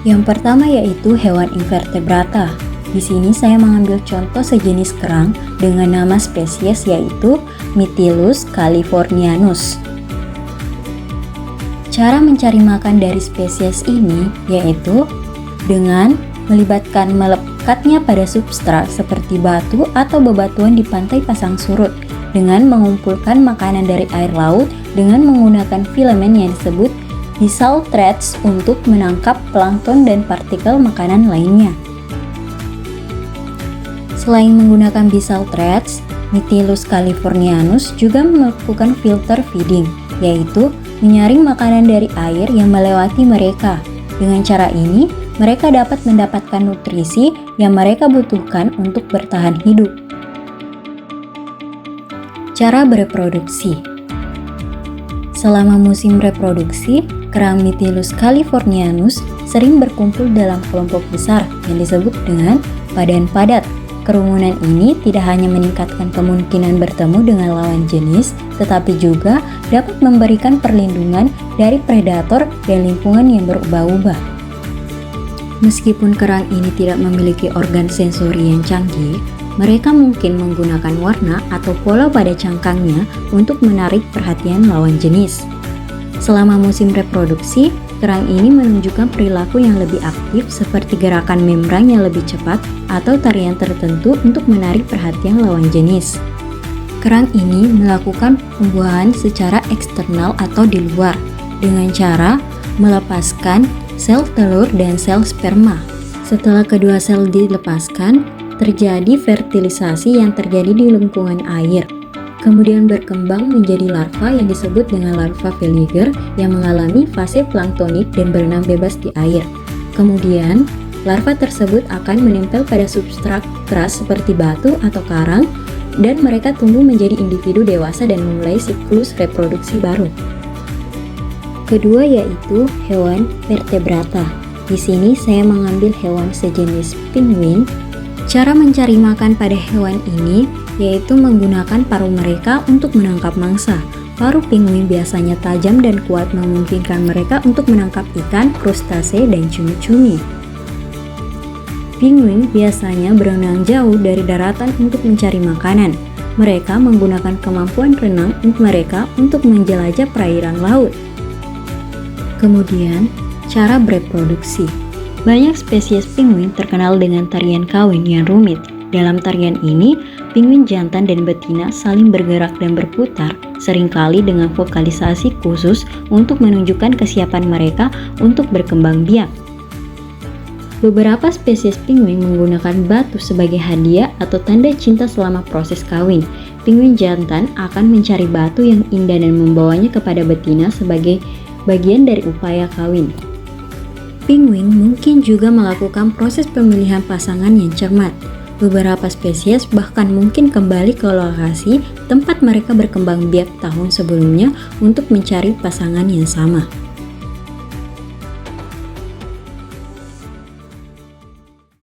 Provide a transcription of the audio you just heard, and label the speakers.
Speaker 1: Yang pertama yaitu hewan invertebrata. Di sini saya mengambil contoh sejenis kerang dengan nama spesies yaitu Mytilus californianus. Cara mencari makan dari spesies ini yaitu dengan melibatkan melekatnya pada substrat seperti batu atau bebatuan di pantai pasang surut, dengan mengumpulkan makanan dari air laut dengan menggunakan filamen yang disebut basal threads untuk menangkap plankton dan partikel makanan lainnya. Selain menggunakan basal threads, Mytilus californianus juga melakukan filter feeding, yaitu menyaring makanan dari air yang melewati mereka. Dengan cara ini, mereka dapat mendapatkan nutrisi yang mereka butuhkan untuk bertahan hidup. Cara bereproduksi. Selama musim reproduksi, kerang Mytilus californianus sering berkumpul dalam kelompok besar yang disebut dengan padan padat. Kerumunan ini tidak hanya meningkatkan kemungkinan bertemu dengan lawan jenis, tetapi juga dapat memberikan perlindungan dari predator dan lingkungan yang berubah-ubah. Meskipun kerang ini tidak memiliki organ sensori yang canggih, mereka mungkin menggunakan warna atau pola pada cangkangnya untuk menarik perhatian lawan jenis. Selama musim reproduksi, kerang ini menunjukkan perilaku yang lebih aktif seperti gerakan membran yang lebih cepat atau tarian tertentu untuk menarik perhatian lawan jenis. Kerang ini melakukan pembuahan secara eksternal atau di luar dengan cara melepaskan sel telur dan sel sperma. Setelah kedua sel dilepaskan, terjadi fertilisasi yang terjadi di lingkungan air. Kemudian berkembang menjadi larva yang disebut dengan larva veliger yang mengalami fase planktonik dan berenang bebas di air. Kemudian, larva tersebut akan menempel pada substrat keras seperti batu atau karang dan mereka tumbuh menjadi individu dewasa dan memulai siklus reproduksi baru. Kedua yaitu hewan vertebrata. Di sini saya mengambil hewan sejenis penguin. Cara mencari makan pada hewan ini yaitu menggunakan paruh mereka untuk menangkap mangsa. Paruh penguin biasanya tajam dan kuat memungkinkan mereka untuk menangkap ikan, krustase, dan cumi-cumi. Penguin biasanya berenang jauh dari daratan untuk mencari makanan. Mereka menggunakan kemampuan renang mereka untuk menjelajah perairan laut. Kemudian, cara bereproduksi. Banyak spesies penguin terkenal dengan tarian kawin yang rumit. Dalam tarian ini, penguin jantan dan betina saling bergerak dan berputar, seringkali dengan vokalisasi khusus untuk menunjukkan kesiapan mereka untuk berkembang biak. Beberapa spesies penguin menggunakan batu sebagai hadiah atau tanda cinta selama proses kawin. Penguin jantan akan mencari batu yang indah dan membawanya kepada betina sebagai bagian dari upaya kawin. Penguin mungkin juga melakukan proses pemilihan pasangan yang cermat. Beberapa spesies bahkan mungkin kembali ke lokasi tempat mereka berkembang biak tahun sebelumnya untuk mencari pasangan yang sama.